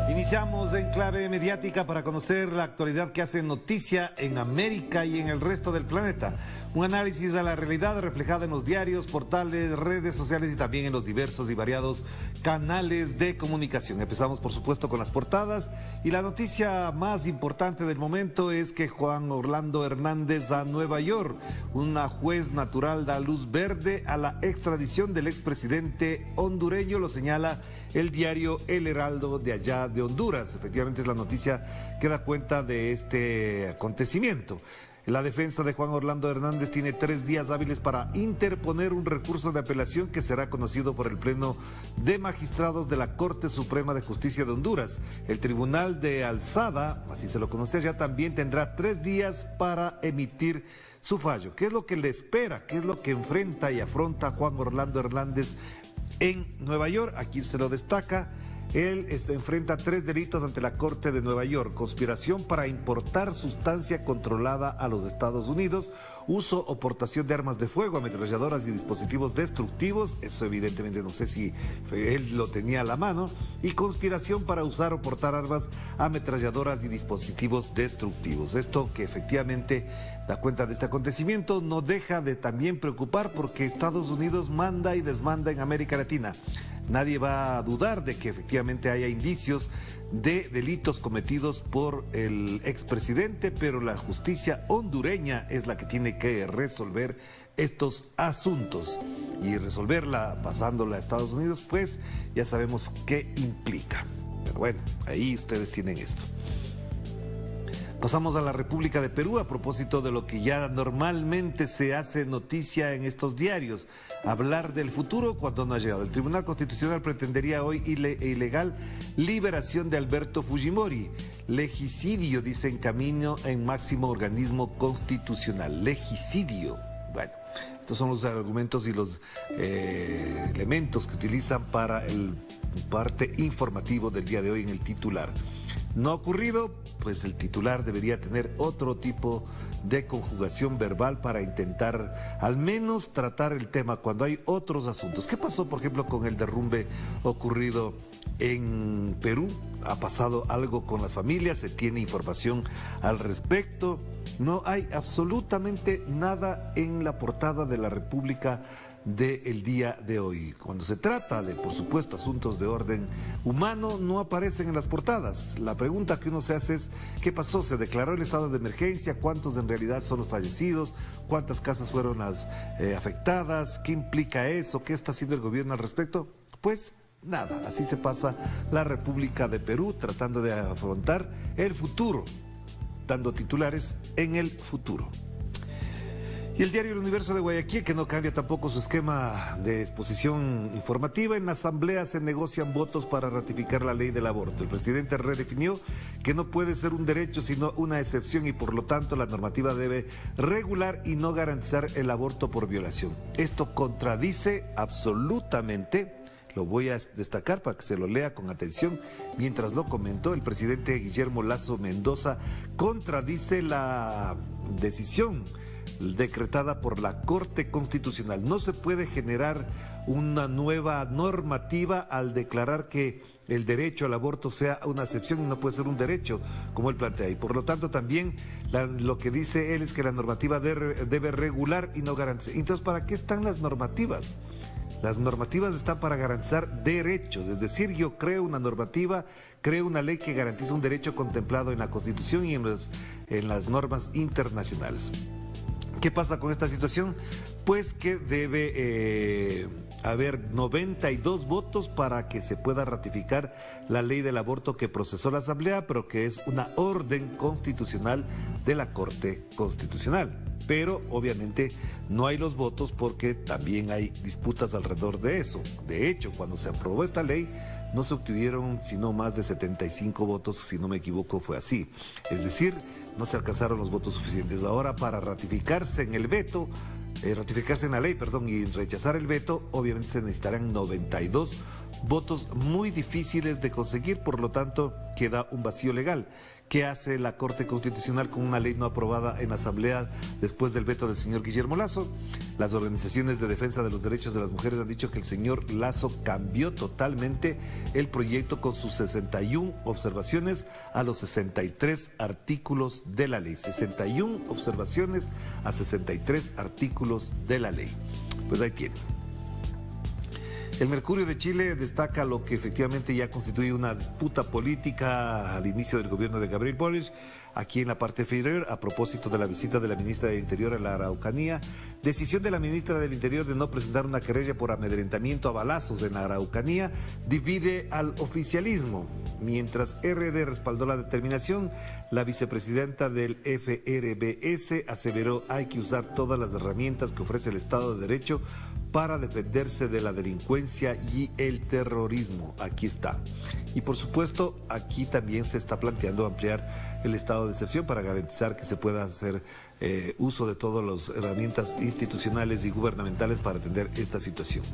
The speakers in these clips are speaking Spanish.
Iniciamos en clave mediática para conocer la actualidad que hace noticia en América y en el resto del planeta. Un análisis a la realidad reflejada en los diarios, portales, redes sociales y también en los diversos y variados canales de comunicación. Empezamos, por supuesto, con las portadas y la noticia más importante del momento es que Juan Orlando Hernández a Nueva York. Una juez natural da luz verde a la extradición del expresidente hondureño, lo señala el diario El Heraldo de allá de Honduras. Efectivamente es la noticia que da cuenta de este acontecimiento. La defensa de Juan Orlando Hernández tiene 3 días hábiles para interponer un recurso de apelación que será conocido por el Pleno de Magistrados de la Corte Suprema de Justicia de Honduras. El Tribunal de Alzada, así se lo conoce ya, también tendrá 3 días para emitir su fallo. ¿Qué es lo que le espera? ¿Qué es lo que enfrenta y afronta Juan Orlando Hernández en Nueva York? Aquí se lo destaca. Él enfrenta 3 delitos ante la Corte de Nueva York: conspiración para importar sustancia controlada a los Estados Unidos, uso o portación de armas de fuego, ametralladoras y dispositivos destructivos, eso evidentemente no sé si él lo tenía a la mano, y conspiración para usar o portar armas, ametralladoras y dispositivos destructivos. Esto que efectivamente da cuenta de este acontecimiento no deja de también preocupar porque Estados Unidos manda y desmanda en América Latina. Nadie va a dudar de que efectivamente haya indicios de delitos cometidos por el expresidente, pero la justicia hondureña es la que tiene que resolver estos asuntos. Y resolverla pasándola a Estados Unidos, pues ya sabemos qué implica. Pero bueno, ahí ustedes tienen esto. Pasamos a la República de Perú a propósito de lo que ya normalmente se hace noticia en estos diarios. Hablar del futuro cuando no ha llegado. El Tribunal Constitucional pretendería hoy ilegal liberación de Alberto Fujimori. Legicidio, dice, en camino en máximo organismo constitucional. Legicidio. Bueno, estos son los argumentos y los elementos que utilizan para el parte informativo del día de hoy en el titular. No ha ocurrido, pues el titular debería tener otro tipo de conjugación verbal para intentar al menos tratar el tema cuando hay otros asuntos. ¿Qué pasó, por ejemplo, con el derrumbe ocurrido en Perú? ¿Ha pasado algo con las familias? ¿Se tiene información al respecto? No hay absolutamente nada en la portada de la República del día de hoy. Cuando se trata de, por supuesto, asuntos de orden humano, no aparecen en las portadas. La pregunta que uno se hace es, ¿qué pasó? ¿Se declaró el estado de emergencia? ¿Cuántos en realidad son los fallecidos? ¿Cuántas casas fueron las afectadas? ¿Qué implica eso? ¿Qué está haciendo el gobierno al respecto? Pues nada, así se pasa la República de Perú tratando de afrontar el futuro, dando titulares en el futuro. Y el diario El Universo de Guayaquil, que no cambia tampoco su esquema de exposición informativa. En la asamblea se negocian votos para ratificar la ley del aborto. El presidente redefinió que no puede ser un derecho sino una excepción y por lo tanto la normativa debe regular y no garantizar el aborto por violación. Esto contradice absolutamente, lo voy a destacar para que se lo lea con atención mientras lo comentó el presidente Guillermo Lasso Mendoza, contradice la decisión decretada por la Corte Constitucional. No se puede generar una nueva normativa al declarar que el derecho al aborto sea una excepción y no puede ser un derecho, como él plantea. Y por lo tanto también lo que dice él es que la normativa debe regular y no garantizar. Entonces, ¿para qué están las normativas? Las normativas están para garantizar derechos, es decir, yo creo una normativa, creo una ley que garantiza un derecho contemplado en la Constitución y en las normas internacionales. ¿Qué pasa con esta situación? Pues que debe haber 92 votos para que se pueda ratificar la ley del aborto que procesó la Asamblea, pero que es una orden constitucional de la Corte Constitucional. Pero obviamente no hay los votos porque también hay disputas alrededor de eso. De hecho, cuando se aprobó esta ley, no se obtuvieron sino más de 75 votos, si no me equivoco fue así. Es decir, no se alcanzaron los votos suficientes. Ahora, para ratificarse en el veto, ratificarse en la ley, y rechazar el veto, obviamente se necesitarán 92 votos muy difíciles de conseguir, por lo tanto queda un vacío legal. ¿Qué hace la Corte Constitucional con una ley no aprobada en Asamblea después del veto del señor Guillermo Lasso? Las organizaciones de defensa de los derechos de las mujeres han dicho que el señor Lasso cambió totalmente el proyecto con sus 61 observaciones a los 63 artículos de la ley. 61 observaciones a 63 artículos de la ley. Pues ahí tienen. El Mercurio de Chile destaca lo que efectivamente ya constituye una disputa política al inicio del gobierno de Gabriel Boric, aquí en la parte inferior, a propósito de la visita de la ministra del Interior a la Araucanía. Decisión de la ministra del Interior de no presentar una querella por amedrentamiento a balazos en la Araucanía divide al oficialismo. Mientras RD respaldó la determinación, la vicepresidenta del FRBS aseveró hay que usar todas las herramientas que ofrece el Estado de Derecho para defenderse de la delincuencia y el terrorismo. Aquí está. Y por supuesto, aquí también se está planteando ampliar el estado de excepción para garantizar que se pueda hacer uso de todas las herramientas institucionales y gubernamentales para atender esta situación.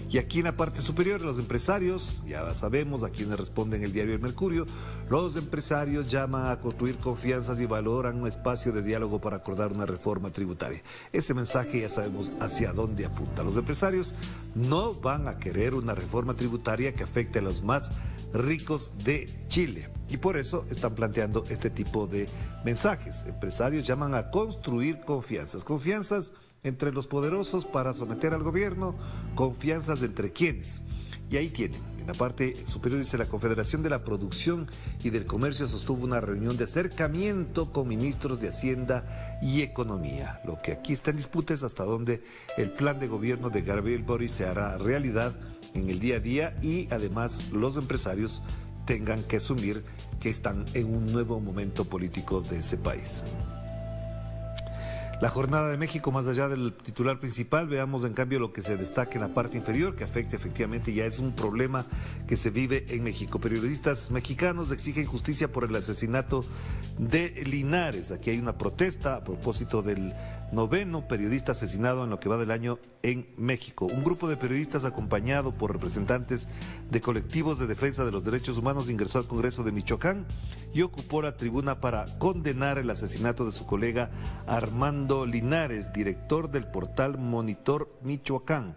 Y aquí en la parte superior, los empresarios, ya sabemos a quienes responden el diario El Mercurio, los empresarios llaman a construir confianzas y valoran un espacio de diálogo para acordar una reforma tributaria. Ese mensaje ya sabemos hacia dónde apunta. Los empresarios no van a querer una reforma tributaria que afecte a los más ricos de Chile. Y por eso están planteando este tipo de mensajes. Empresarios llaman a construir confianzas. Confianzas entre los poderosos para someter al gobierno. Confianzas entre quienes. Y ahí tienen. En la parte superior dice la Confederación de la Producción y del Comercio sostuvo una reunión de acercamiento con ministros de Hacienda y Economía. Lo que aquí está en disputa es hasta dónde el plan de gobierno de Gabriel Boric se hará realidad en el día a día y además los empresarios tengan que asumir que están en un nuevo momento político de ese país. La jornada de México, más allá del titular principal, veamos en cambio lo que se destaca en la parte inferior, que afecta efectivamente, ya es un problema que se vive en México. Periodistas mexicanos exigen justicia por el asesinato de Linares. Aquí hay una protesta a propósito del 9º periodista asesinado en lo que va del año en México. Un grupo de periodistas acompañado por representantes de colectivos de defensa de los derechos humanos ingresó al Congreso de Michoacán y ocupó la tribuna para condenar el asesinato de su colega Armando Linares, director del portal Monitor Michoacán.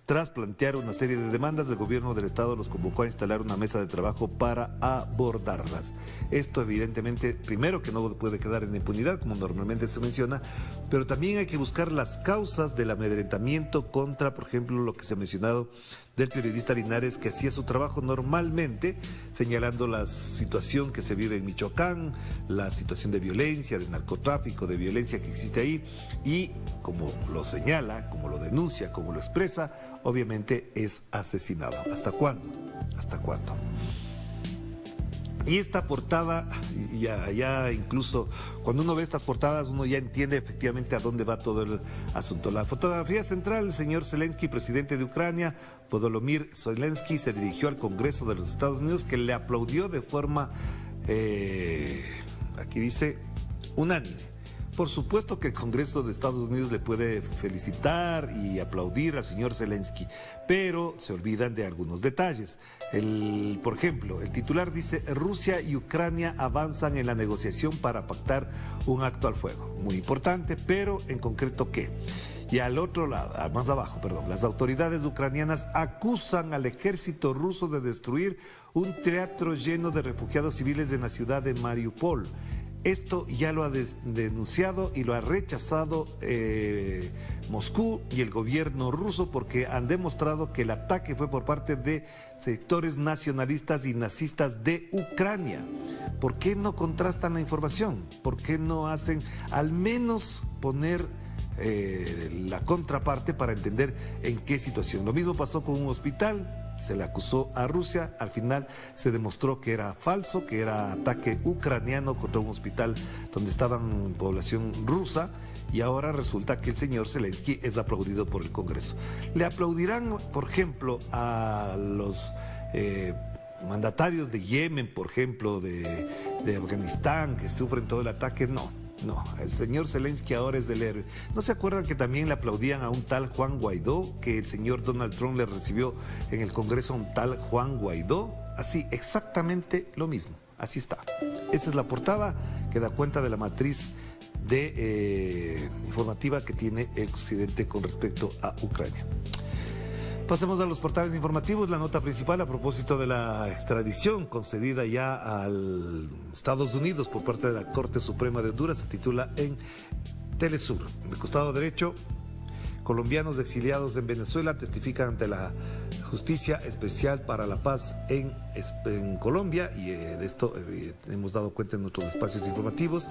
Tras plantear una serie de demandas, el gobierno del estado los convocó a instalar una mesa de trabajo para abordarlas. Esto evidentemente, primero que no puede quedar en impunidad, como normalmente se menciona, pero también hay que buscar las causas del amedrentamiento contra, por ejemplo, lo que se ha mencionado del periodista Linares, que hacía su trabajo normalmente, señalando la situación que se vive en Michoacán, la situación de violencia, de narcotráfico, de violencia que existe ahí, y como lo señala, como lo denuncia, como lo expresa, obviamente es asesinado. ¿Hasta cuándo? ¿Hasta cuándo? Y esta portada, ya incluso cuando uno ve estas portadas, uno ya entiende efectivamente a dónde va todo el asunto. La fotografía central, el señor Zelensky, presidente de Ucrania, Volodymyr Zelensky, se dirigió al Congreso de los Estados Unidos, que le aplaudió de forma, aquí dice, unánime. Por supuesto que el Congreso de Estados Unidos le puede felicitar y aplaudir al señor Zelensky, pero se olvidan de algunos detalles. Por ejemplo, el titular dice, Rusia y Ucrania avanzan en la negociación para pactar un alto al fuego. Muy importante, pero en concreto, ¿qué? Y al otro lado, más abajo, las autoridades ucranianas acusan al ejército ruso de destruir un teatro lleno de refugiados civiles en la ciudad de Mariupol. Esto ya lo ha denunciado y lo ha rechazado Moscú y el gobierno ruso, porque han demostrado que el ataque fue por parte de sectores nacionalistas y nazistas de Ucrania. ¿Por qué no contrastan la información? ¿Por qué no hacen al menos poner la contraparte para entender en qué situación? Lo mismo pasó con un hospital. Se le acusó a Rusia, al final se demostró que era falso, que era ataque ucraniano contra un hospital donde estaban población rusa, y ahora resulta que el señor Zelensky es aplaudido por el Congreso. ¿Le aplaudirán, por ejemplo, a los mandatarios de Yemen, por ejemplo, de Afganistán, que sufren todo el ataque? No. No, el señor Zelensky ahora es el héroe. ¿No se acuerdan que también le aplaudían a un tal Juan Guaidó, que el señor Donald Trump le recibió en el Congreso a un tal Juan Guaidó? Así, exactamente lo mismo. Así está. Esa es la portada que da cuenta de la matriz informativa que tiene el Occidente con respecto a Ucrania. Pasemos a los portales informativos. La nota principal a propósito de la extradición concedida ya a Estados Unidos por parte de la Corte Suprema de Honduras se titula en Telesur. En el costado derecho, colombianos exiliados en Venezuela testifican ante la Justicia Especial para la Paz en Colombia, y de esto hemos dado cuenta en nuestros espacios informativos.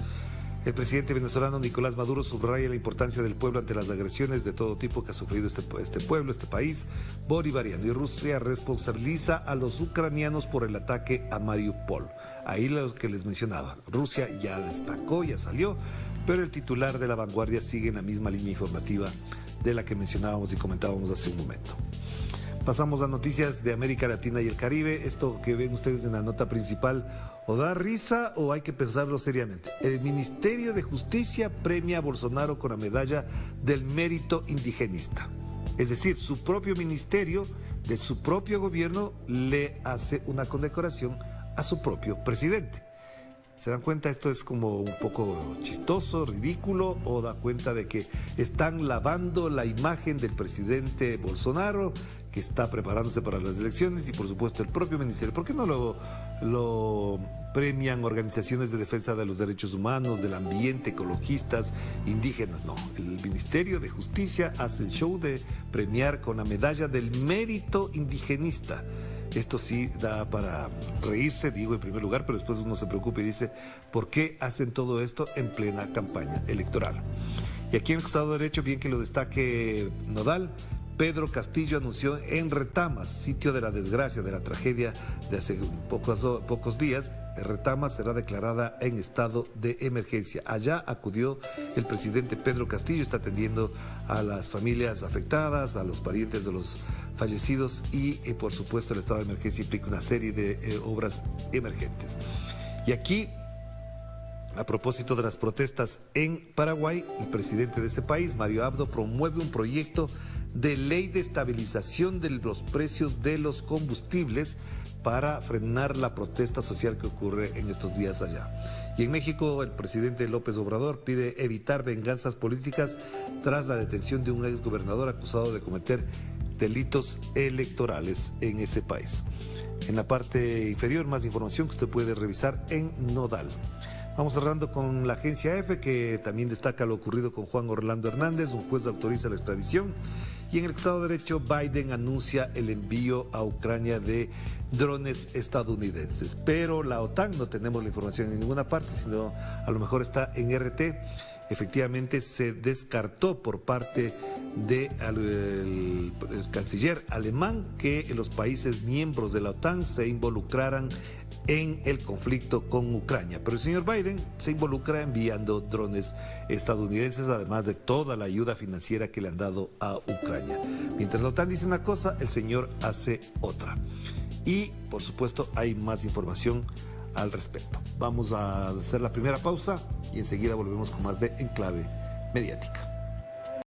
El presidente venezolano Nicolás Maduro subraya la importancia del pueblo ante las agresiones de todo tipo que ha sufrido este pueblo, este país bolivariano. Y Rusia responsabiliza a los ucranianos por el ataque a Mariupol. Ahí lo que les mencionaba. Rusia ya destacó, ya salió, pero el titular de La Vanguardia sigue en la misma línea informativa de la que mencionábamos y comentábamos hace un momento. Pasamos a noticias de América Latina y el Caribe. Esto que ven ustedes en la nota principal, o da risa o hay que pensarlo seriamente. El Ministerio de Justicia premia a Bolsonaro con la medalla del mérito indigenista. Es decir, su propio ministerio, de su propio gobierno, le hace una condecoración a su propio presidente. ¿Se dan cuenta? Esto es como un poco chistoso, ridículo, o da cuenta de que están lavando la imagen del presidente Bolsonaro, que está preparándose para las elecciones, y por supuesto el propio ministerio. ¿Por qué no lo premian organizaciones de defensa de los derechos humanos, del ambiente, ecologistas, indígenas? No, el Ministerio de Justicia hace el show de premiar con la medalla del mérito indigenista. Esto sí da para reírse, digo en primer lugar, pero después uno se preocupa y dice, ¿por qué hacen todo esto en plena campaña electoral? Y aquí en el costado derecho, bien que lo destaque Nodal, Pedro Castillo anunció en Retamas, sitio de la desgracia, de la tragedia de hace pocos días, Retamas será declarada en estado de emergencia. Allá acudió el presidente Pedro Castillo, está atendiendo a las familias afectadas, a los parientes de los fallecidos y por supuesto el estado de emergencia implica una serie de obras emergentes. Y aquí, a propósito de las protestas en Paraguay, el presidente de ese país, Mario Abdo, promueve un proyecto de ley de estabilización de los precios de los combustibles para frenar la protesta social que ocurre en estos días allá. Y en México, el presidente López Obrador pide evitar venganzas políticas tras la detención de un exgobernador acusado de cometer delitos electorales en ese país. En la parte inferior, más información que usted puede revisar en Nodal. Vamos cerrando con la agencia EFE, que también destaca lo ocurrido con Juan Orlando Hernández. Un juez autoriza la extradición. Y en el costado derecho, Biden anuncia el envío a Ucrania de drones estadounidenses. Pero la OTAN, no tenemos la información en ninguna parte, sino a lo mejor está en RT. Efectivamente, se descartó por parte del canciller alemán que los países miembros de la OTAN se involucraran en el conflicto con Ucrania. Pero el señor Biden se involucra enviando drones estadounidenses, además de toda la ayuda financiera que le han dado a Ucrania. Mientras la OTAN dice una cosa, el señor hace otra. Y, por supuesto, hay más información al respecto. Vamos a hacer la primera pausa y enseguida volvemos con más de Enclave Mediática.